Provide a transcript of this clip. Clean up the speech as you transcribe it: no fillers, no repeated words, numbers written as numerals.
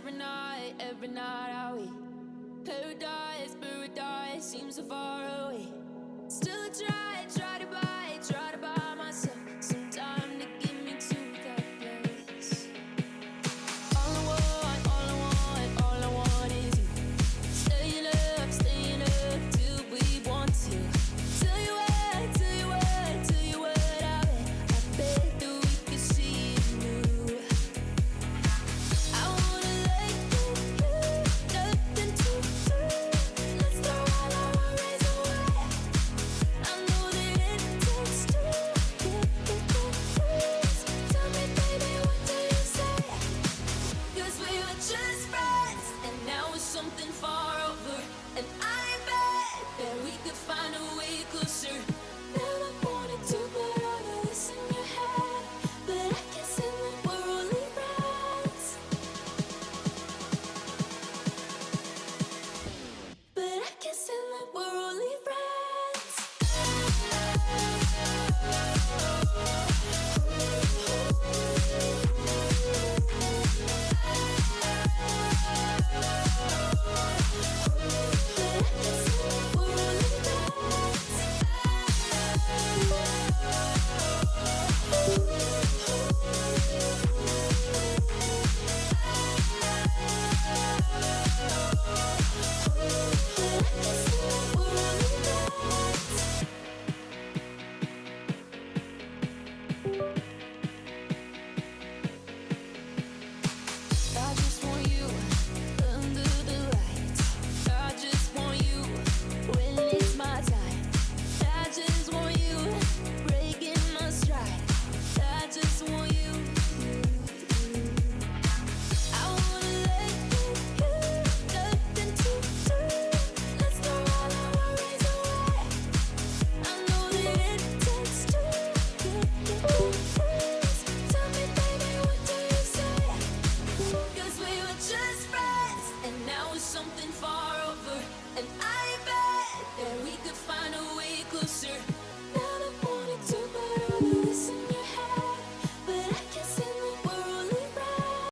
every night are we paradise, paradise seems so far away. Still try to buy myself some time to get me to that place. All I want is you. Staying up till we want to. Tell you what, I bet that we could see it new. I wanna let you, nothing to do. Let's throw all our worries away. I know that it takes two to get the truth. Tell me, baby, what do you say? 'Cause we were just friends, and now it's something far over. And I bet that we could find a way closer. Never wanted to put all of this in your head, but I guess in the we're only friends. But I guess in the we're only friends. I just want you under the lights. I just want you when it's my time. I just want you breaking my stride. I just want you. I wanna let you, nothing to do. Let's throw all our worries away. I know that it takes two to get the truth. Tell me, baby, what do you say? 'Cause we were just friends, and now it's something far over. And I bet that we could find a way closer.